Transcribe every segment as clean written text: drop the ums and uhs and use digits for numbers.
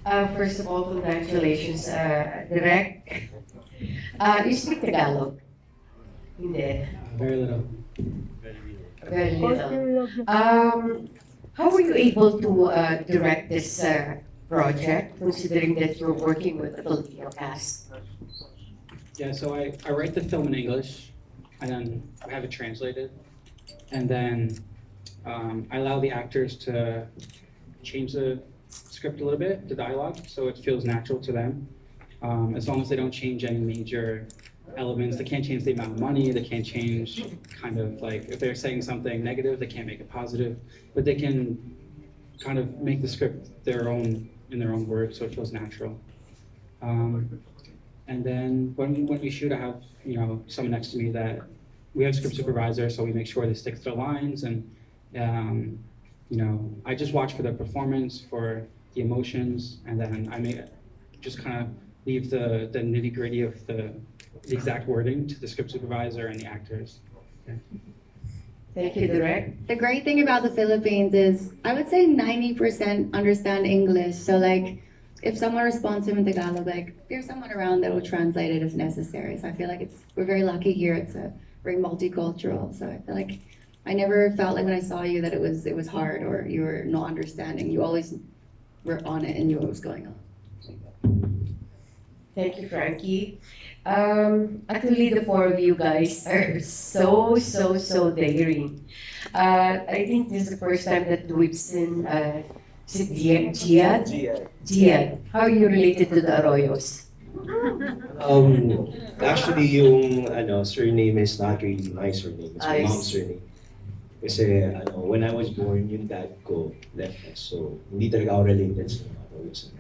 First of all, congratulations, Direk. You speak Tagalog? Hindi. Very little. Very little. How were you able to direct this project, considering that you're working with a Filipino cast? Yeah, so I write the film in English, and then I have it translated, and then I allow the actors to change the script a little bit, the dialogue, so it feels natural to them. As long as they don't change any major elements, they can't change the amount of money, they can't change kind of like if they're saying something negative, they can't make it positive, but they can kind of make the script their own in their own words, so it feels natural. Um, and then when we shoot, I have someone next to me that we have a script supervisor, so we make sure they stick to the lines, and um, I just watch for the performance, for the emotions, and then I make just kind of leave the nitty gritty of the exact wording to the script supervisor and the actors. Yeah. Thank you, Direk. The great thing about the Philippines is I would say 90% understand English. So like if someone responds to him in Tagalog, like there's someone around that will translate it if necessary. So I feel like we're very lucky here. It's a very multicultural. So I feel like I never felt like when I saw you that it was hard or you were not understanding. You always were on it and knew what was going on. Thank you, Frankie. Actually, the four of you guys are so daring. I think this is the first time that we've seen is it Giad? Giad. How are you related to the Arroyos? Actually, yung surname is not really my surname. It's my I mom's see. surname. Kasi when I was born, yung dad ko left us. So, hindi talaga ako related sa mga Arroyos.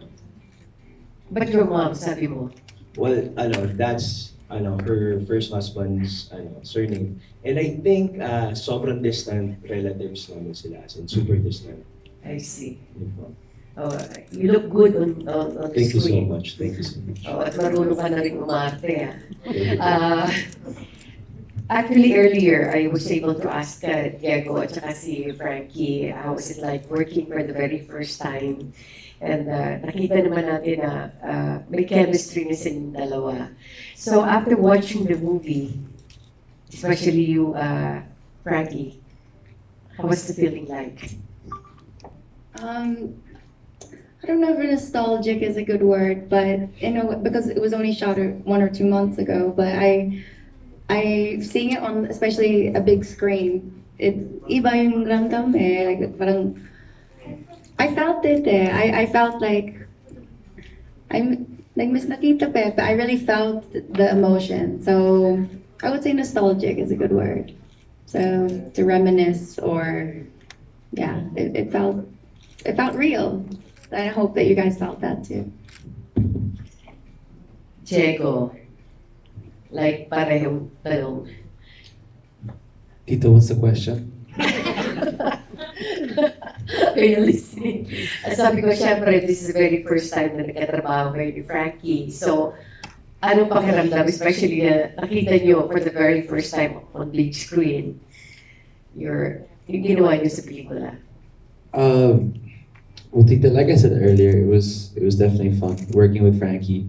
But your mom, sabi mo. Well, that's her first husband's surname. And I think sobrang distant relatives namin sila. As in, super distant. I see. Yun po. Oh, you look good on the Thank you so screen. much. Thank you so much. Oh, at marunong ka na rin umarte, ah. Thank you. Actually, earlier, I was able to ask Diego at saka si Frankie, how was it like working for the very first time? And nakita naman natin na may chemistry na silang dalawa. So after watching the movie, especially you, Frankie, how was the feeling like? Um, I don't know if nostalgic is a good word, but because it was only shot 1 or 2 months ago, but I seeing it on especially a big screen, it iba yung ramdam eh, like parang I felt it eh. I felt like I'm like Miss Nakita Pepe. I really felt the emotion. So I would say nostalgic is a good word. So to reminisce or yeah, it felt real. And I hope that you guys felt that too. Diego, like parehong tanong. Tito, what's the question? Are you listening? Sabi ko, syempre, this is the very first time na nagkatrabaho kayo ni Frankie. So, anong pakiramdam, especially na nakita nyo for the very first time on big screen, yung ginawa nyo sa pelikula? Well, Tita, like I said earlier, it was definitely fun working with Frankie.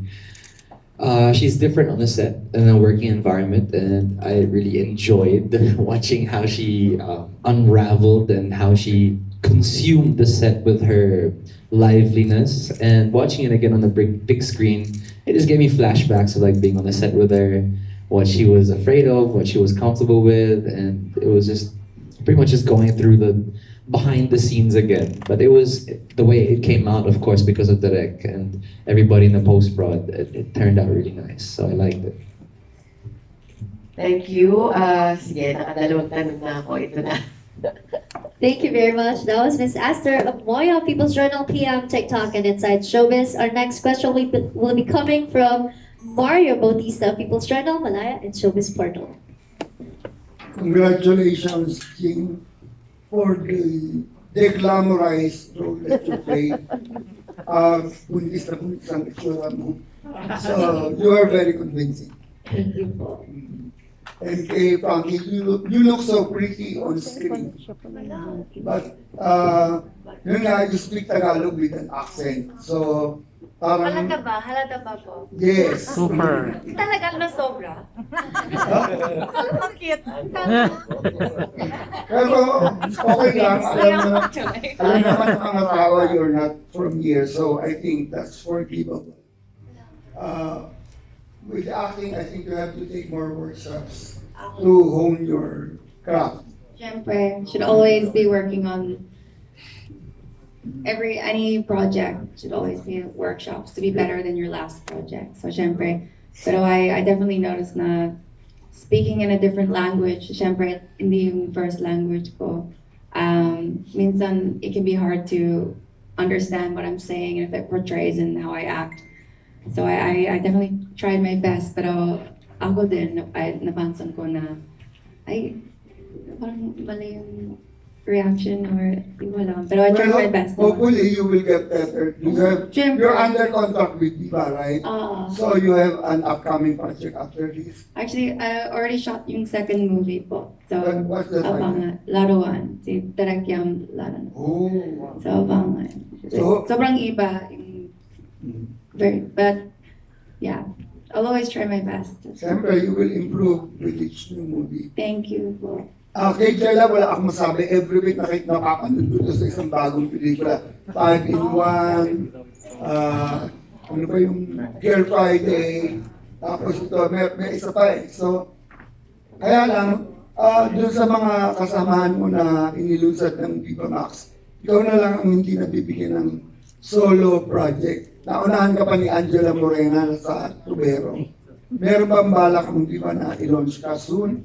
She's different on the set in a working environment, and I really enjoyed watching how she unraveled and how she consumed the set with her liveliness. And watching it again on the big screen, it just gave me flashbacks of like being on the set with her, what she was afraid of, what she was comfortable with, and it was just pretty much just going through the behind the scenes again. But it was the way it came out, of course, because of the rec and everybody in the post prod. It turned out really nice, so I liked it. Thank you. Sige, nakadalawang tanong na ako. Ito na. Thank you very much. That was Miss Esther of Moya, People's Journal, PM, TikTok, and Inside Showbiz. Our next question will be coming from Mario Bautista, People's Journal, Malaya, and Showbiz Portal. Congratulations, King, for the deglamorized role that you played. Buntis na buntis ang itsura mo. So, you are very convincing. Thank you po. And kay Frankie, you look so pretty on screen. But, yun nga, you speak Tagalog with an accent. So, parang, Halata ba? Halata ba po? yes. Talaga na sobra. Ang cute. Pero, okay lang. Alam naman ng mga tao, you're not from here. So, I think that's forgivable. With acting, I think you have to take more workshops to hone your craft. Siyempre, should always be working on any project should always be workshops to be better than your last project. So siyempre, pero I definitely noticed na speaking in a different language, siyempre, hindi yung first language ko. Minsan, it can be hard to understand what I'm saying and if it portrays in how I act. So I definitely tried my best, pero ako din, napansin ko na, parang mali yung reaction or wala. Pero I tried my best. Hopefully, you will get better. You're under contract with Diva, right? So you have an upcoming project after this. Actually, I already shot yung second movie po. So, What's the title? abangan. Laruan. Si Terakyam Laran. Oh, wow. So, abangan. So- Sobrang iba. But, yeah. I'll always try my best. Siyempre, you will improve with each new movie. Thank you po. Kay Jella, wala akong masabi. Every week nakapanood ko to sa isang bagong pelikula. 5 in 1. Ano pa yung Girl Friday. Tapos ito, may isa pa eh. So, kaya lang, dun sa mga kasamahan mo na inilunsad ng Viva Max, ikaw na lang ang hindi nabibigyan ng solo project. Naunahan ka pa ni Angela Morena sa Tubero. Meron bang balak mong di ba na i-launch ka soon?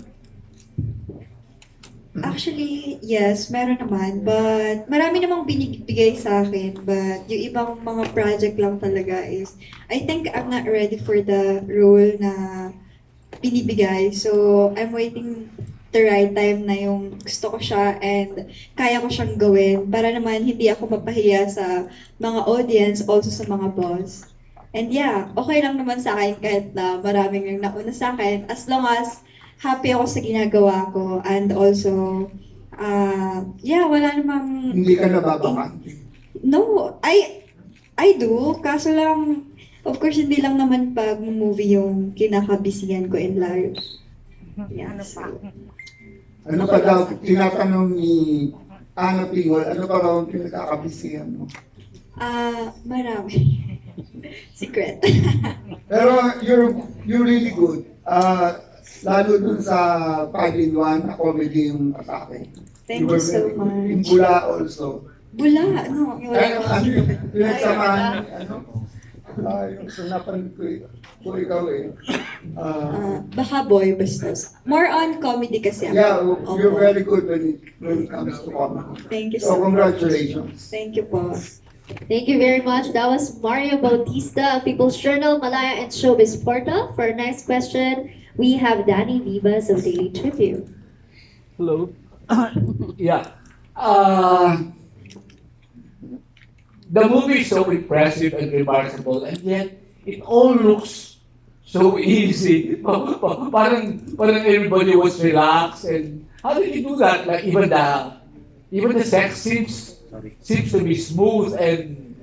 Actually, yes, meron naman. But marami namang binibigay sa akin. But yung ibang mga project lang talaga is, I think I'm not ready for the role na binibigay. So, I'm waiting the right time na yung gusto ko siya and kaya ko siyang gawin para naman hindi ako mapahiya sa mga audience, also sa mga boss. And yeah, okay lang naman sa akin kahit na maraming yung nauna sa akin as long as happy ako sa ginagawa ko and also, yeah, wala namang... Hindi ka nababakante. No, I do. Kaso lang, of course, hindi lang naman pag movie yung kinakabisihan ko in life. Yeah, so. Ano pa daw, tinatanong ni Ana Pingol, ano pa raw ang pinagkakabisihan mo? Marami. Secret. Pero you're really good. Lalo dun sa 5 in 1 na comedy yung atake. Thank you so much. In Bula also. Bula, no? Ano yung pinagsamahan, ano? Yung sanapan ko ikaw eh. Baka boy, basta. More on comedy kasi ako. Yeah, you're Opo. very good when it comes to comedy. Thank you So so much. congratulations. Thank you po. Thank you very much. That was Mario Bautista of People's Journal, Malaya, and Showbiz Portal. For our next question, we have Danny Vivas of Daily Tribune. Hello. Yeah. The movie is so impressive and remarkable, and yet it all looks so easy. Parang everybody was relaxed, and how did you do that? Like even the sex seems to be smooth, and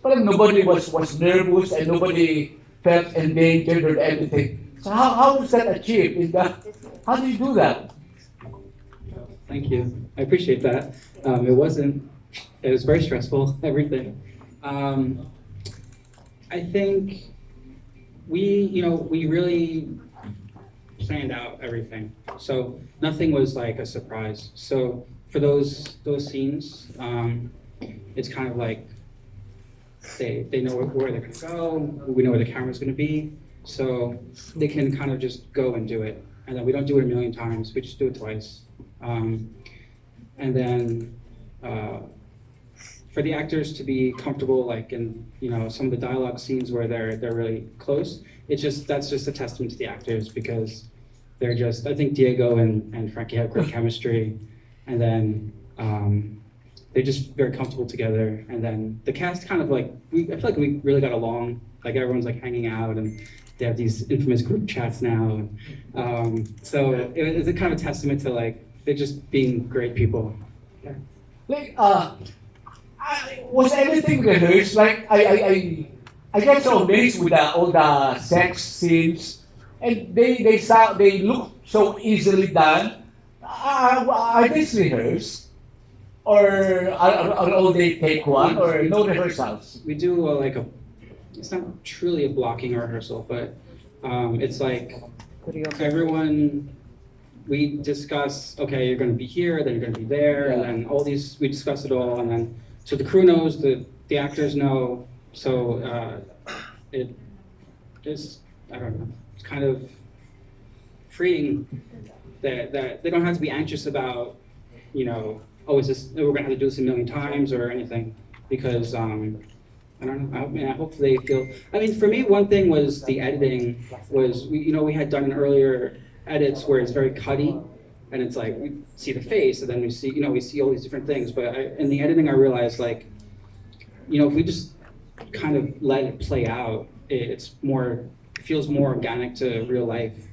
parang nobody was nervous and nobody felt endangered or anything. So how was that achieved? How do you do that? Thank you. I appreciate that. It was very stressful, everything. I think we really planned out everything. So nothing was like a surprise. So for those scenes, it's kind of like they know where they're gonna go, we know where the camera's gonna be, so they can kind of just go and do it. And then we don't do it a million times, we just do it twice. And then for the actors to be comfortable, like in some of the dialogue scenes where they're really close, that's just a testament to the actors, because they're just, I think Diego and Frankie have great chemistry, and then they're just very comfortable together. And then the cast kind of like, I feel like we really got along, like everyone's like hanging out, and they have these infamous group chats now. So it's a kind of a testament to like they're just being great people. Like, was everything rehearsed? Like, I get so amazed with all the sex scenes, and they look so easily done. Are these rehearsed, or are all they take one, or no rehearsals? We do it's not truly a blocking rehearsal, but it's like everyone, we discuss, okay, you're going to be here, then you're going to be there, and then all these, we discuss it all, and then, so the crew knows, the actors know, so it is, I don't know, it's kind of freeing that they don't have to be anxious about, you know, oh, is this, we're going to have to do this a million times or anything, because, I don't know, I hope they feel, I mean, for me, one thing was the editing was, we had done an earlier edits where it's very cutty, and it's like, we see the face, and then we see, we see all these different things, but in the editing, I realized, like, if we just kind of let it play out, it feels more organic to real life.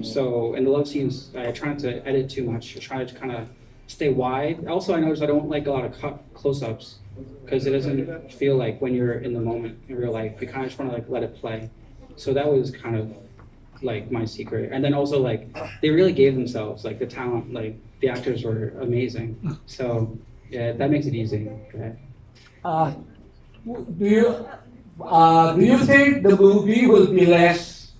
So in the love scenes, I try not to edit too much, I try to kind of stay wide. Also, I noticed I don't like a lot of close-ups, because it doesn't feel like when you're in the moment in real life, you kind of just want to like let it play. So that was kind of like my secret. And then also like they really gave themselves, like the talent, like the actors were amazing. So yeah, that makes it easy. Okay. Do you think the movie will be less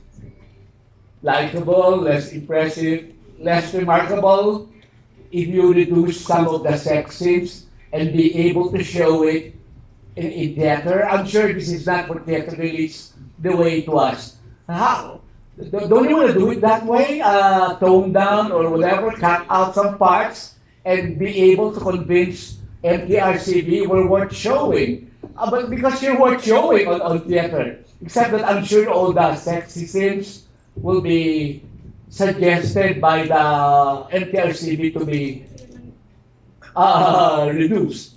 likable, less impressive, less remarkable if you reduce some of the sex scenes and be able to show it in theater? I'm sure this is not for theater release the way it was. How? Don't you want to do it that way? Tone down or whatever, cut out some parts and be able to convince MTRCB we're worth showing. But because you're worth showing on theater, except that I'm sure all the sexy scenes will be suggested by the MTRCB to be reduced.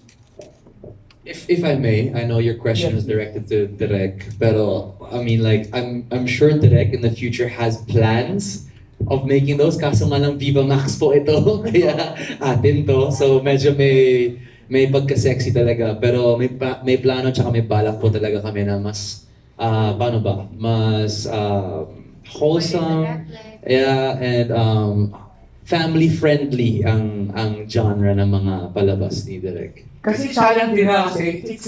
If I may, I know your question is directed to Direk, pero I mean, like, I'm sure Direk in the future has plans of making those, kaso nga lang Viva Max po ito, kaya atin to, so medyo may pagka-sexy talaga, pero may plano tsaka may balak po talaga kami na mas, paano ba, mas wholesome, yeah, and family-friendly ang genre ng mga palabas ni Direk. Kasi sayang din na kasi, it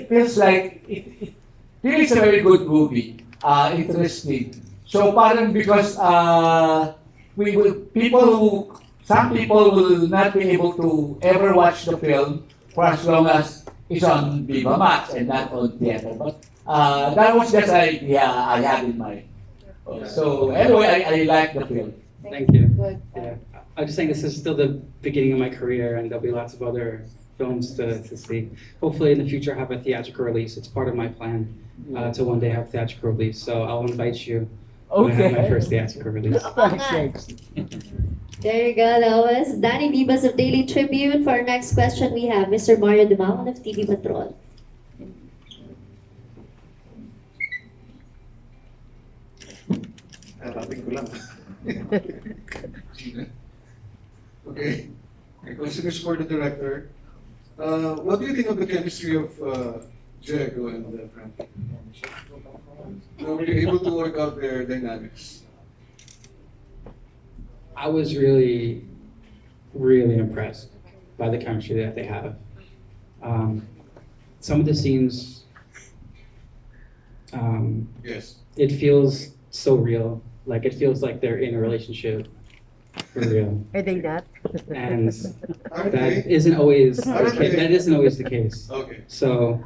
feels like, it really is a very good movie, interesting. So parang because some people will not be able to ever watch the film for as long as it's on Viva Max and not on theater. But that was just an idea I had in mind. So anyway, I like the film. Thank you. Yeah. I'm just saying this is still the beginning of my career, and there'll be lots of other films to see. Hopefully in the future have a theatrical release. It's part of my plan to one day have a theatrical release. So I'll invite you when I have my first theatrical release. There you go. That was Danny Vivas of Daily Tribune. For our next question, we have Mr. Mario Dumaon of TV Patrol. Okay. My question is for the director. What do you think of the chemistry of Diego and Frankie? Were you able to work out their dynamics? I was really, really impressed by the chemistry that they have. Some of the scenes, Yes. it feels so real. Like it feels like they're in a relationship for real. Are they not? And Aren't that they? isn't always the Aren't case. they? That isn't always the case. Okay. So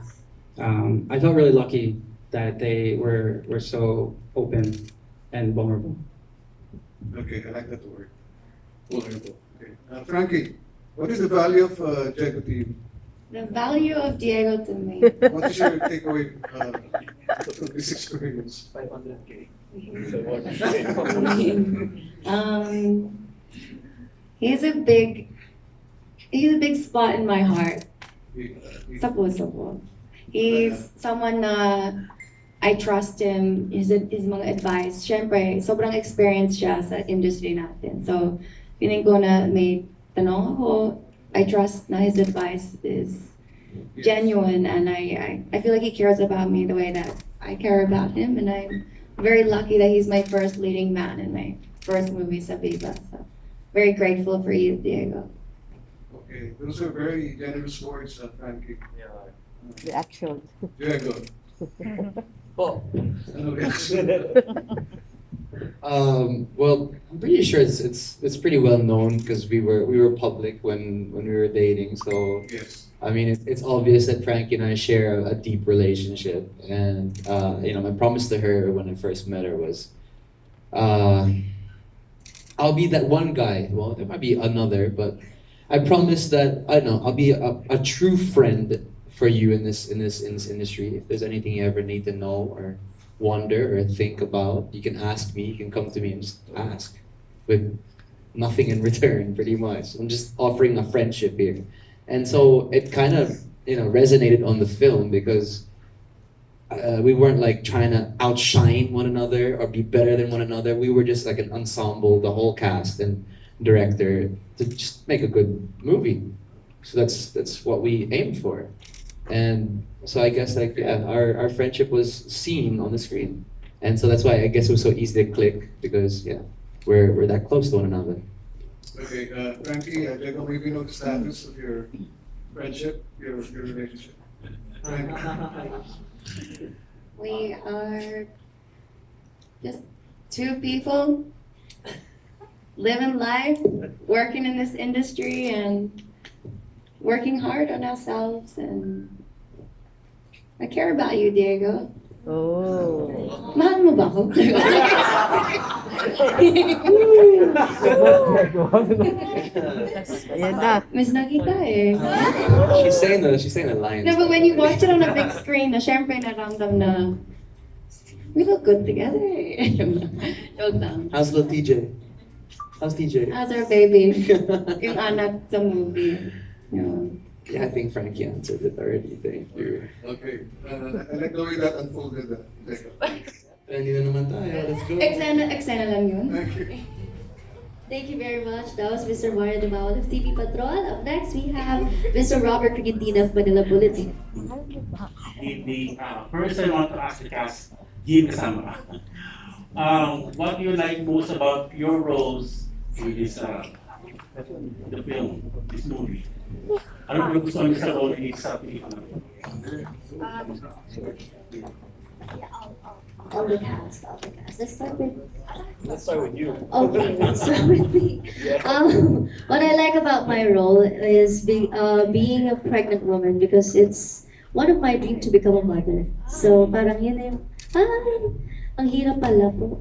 I felt really lucky that they were so open and vulnerable. Okay, I like that word. Vulnerable. Okay. Frankie, what is the value of Diego to you? The value of Diego to me. What is your takeaway from this experience? 500K. He's a big spot in my heart. Sapo. He's someone na I trust him, his mga advice. Siyempre, sobrang experienced siya sa industry natin. So, feeling ko na may tanong ako, I trust na his advice is genuine, and I feel like he cares about me the way that I care about him, and I'm very lucky that he's my first leading man in my first movie sa Viva. So, very grateful for you, Diego. Okay, those are very generous words, Frankie. The actual. Diego. Oh. Ano reaction? Well, I'm pretty sure it's pretty well known because we were public when we were dating. So Yes. I mean, it's obvious that Frankie and I share a deep relationship, and my promise to her when I first met her was, I'll be that one guy. Well, there might be another, but I promise that I'll be a true friend for you in this industry. If there's anything you ever need to know or wonder or think about, you can ask me. You can come to me and just ask, with nothing in return, pretty much. I'm just offering a friendship here, and so it kind of resonated on the film because we weren't like trying to outshine one another or be better than one another. We were just like an ensemble, the whole cast and director, to just make a good movie. So that's what we aimed for. And so I guess our friendship was seen on the screen. And so that's why I guess it was so easy to click, because we're that close to one another. Okay, Frankie, Diego, maybe know the status of your friendship, your relationship. Frankie. We are just two people living life, working in this industry, and working hard on ourselves. And I care about you, Diego. Oh. Mahal mo ba ako? Ayan na. Miss na kita eh. She's saying the lines. No, but when you watch it on a big screen, na syempre naramdam na we look good together. Joke lang. How's little TJ? How's TJ? How's our baby? Yung anak sa movie. Yeah, I think Frankie answered it already. Thank you. Okay, I like the way that unfolded. Diego. Ready na naman tayo. Let's go. Eksena lang yun. Thank you. Thank you very much. That was Mr. Mario Demao of TV Patrol. Up next, we have Mr. Robert Regentina of Manila Bulletin. First, I want to ask the cast, Jim Kasama. What do you like most about your roles in this the film, this movie? Ano yung gusto niyo sa role ni sa pelikula? All the cast. Let's start with you. Okay, let's start with me. What I like about my role is being a pregnant woman, because it's one of my dreams to become a mother. So parang yun yung, ang hirap pala po.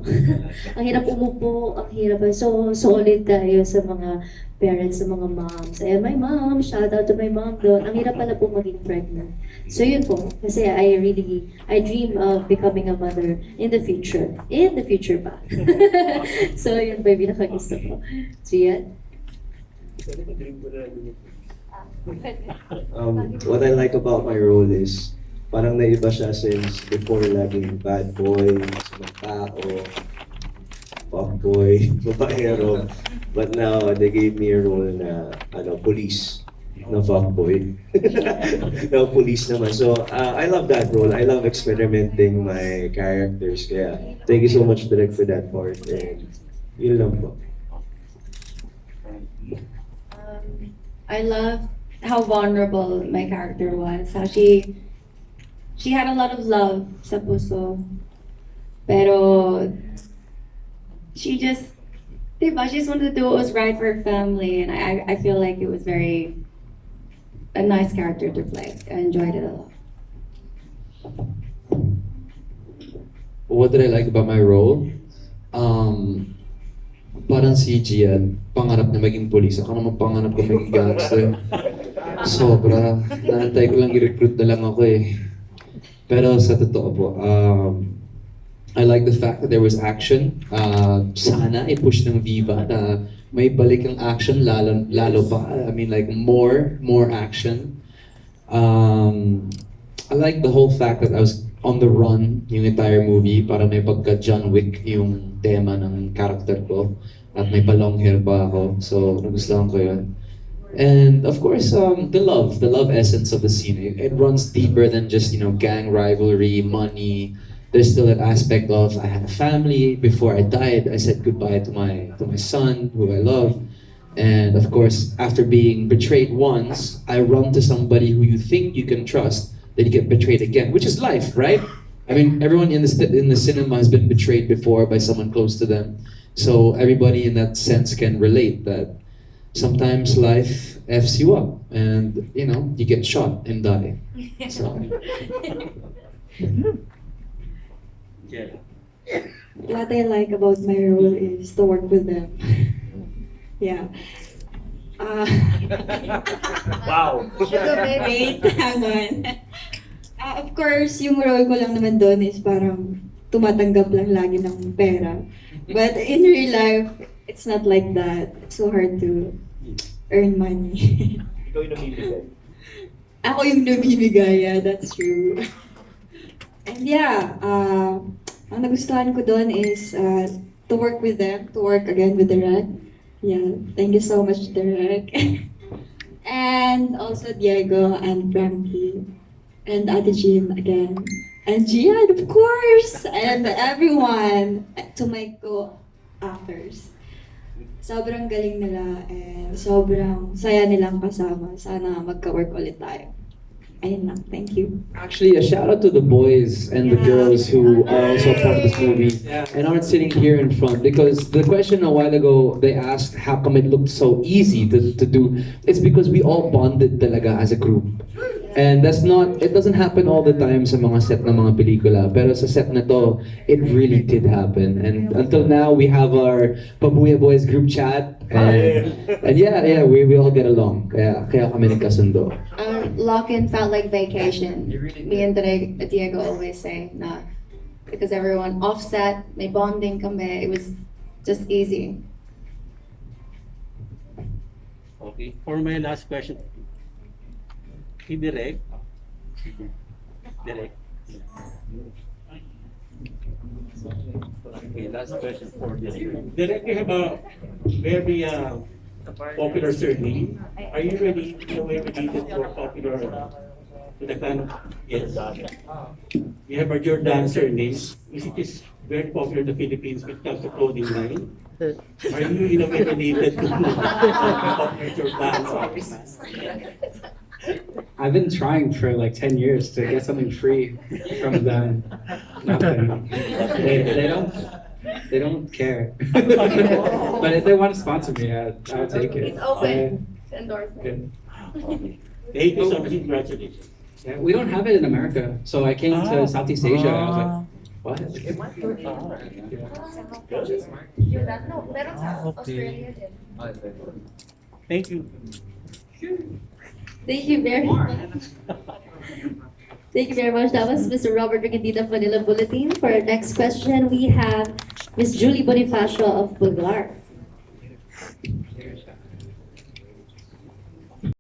Ang hirap umupo, ang hirap. So solid tayo sa mga parents, sa mga moms. And my mom, shout out to my mom doon. Ang hirap pala po maging pregnant. So yun po, kasi I dream of becoming a mother in the future. In the future pa. So yun po yung pinakagusto ko. So yan. What I like about my role is parang naiba siya since before laging bad boy, mga tao, fuckboy, babaero. But now they gave me a role na police na fuckboy. Na police naman. So I love that role. I love experimenting my characters. Kaya thank you so much, Direk, for that part. And yun lang po. I love how vulnerable my character was. How she had a lot of love sa puso. Pero she just wanted to do what was right for her family, and I feel like it was a nice character to play. I enjoyed it a lot. What did I like about my role? Parang si Gian, pangarap na maging police. Ako naman pangarap ko maging gangster. Sobra. Naantay ko lang i-recruit na lang ako eh. Pero sa totoo po, I like the fact that there was action. Sana i-push ng Viva na may balik ang action lalo pa. I mean, like more action. I like the whole fact that I was on the run yung entire movie para may pagka John Wick yung tema ng character ko at may pa-long hair pa ako. So, nagustuhan ko yun. And of course, the love essence of the scene. It runs deeper than just, gang rivalry, money. There's still that aspect of I had a family. Before I died, I said goodbye to my son, who I love. And of course, after being betrayed once, I run to somebody who you think you can trust, then you get betrayed again, which is life, right? I mean, everyone in the cinema has been betrayed before by someone close to them. So everybody in that sense can relate that sometimes life F's you up and, you get shot and die. So. Yeah. What I like about my role is to work with them. Yeah. Wow. Wait, hang on. Of course, yung role ko lang naman doon is parang tumatanggap lang lagi ng pera. But in real life, it's not like that. It's so hard to earn money. Ikaw yung namimigay. Ako yung namimigay, yeah, that's true. And yeah, ang nagustuhan ko doon is to work with them, to work again with Derek. Yeah, thank you so much, Derek. And also Diego and Frankie. And Ate Jean again. And Gian, of course! And everyone, to my co-actors. Sobrang galing nila and sobrang saya nilang kasama. Sana magka-work ulit tayo. Ayun lang, thank you. Actually, a shout out to the boys and the girls who are also part of this movie and aren't sitting here in front, because the question a while ago they asked how come it looked so easy to do. It's because we all bonded talaga as a group. And it doesn't happen all the time sa mga set ng mga pelikula. Pero sa set na to, it really did happen. And until now, we have our Pabuya Boys group chat. And yeah, we all get along. Kaya kami nagkasundo. Lock-in felt like vacation. Me and Diego always say na because everyone offset, may bonding kami. It was just easy. Okay. For my last question, Direk. Okay, last question for Direk. Direk, you have a very popular surname. Are you really in a way related or popular to the kind of you have a Jordan surname, which is very popular in the Philippines when it comes to clothing line. Are you in a way related to popular Jordan? I've been trying for like 10 years to get something free from them. Nothing. They don't care. But if they want to sponsor me, I'll take it. It's open. Endorsement. Thank you so much. Congratulations. Yeah, we don't have it in America. So I came to Southeast Asia and I was like, what? Thank you. Thank you very much. Thank you very much. That was Mr. Robert Riccandida of Manila Bulletin. For our next question, we have Ms. Julie Bonifacio of Bulgar.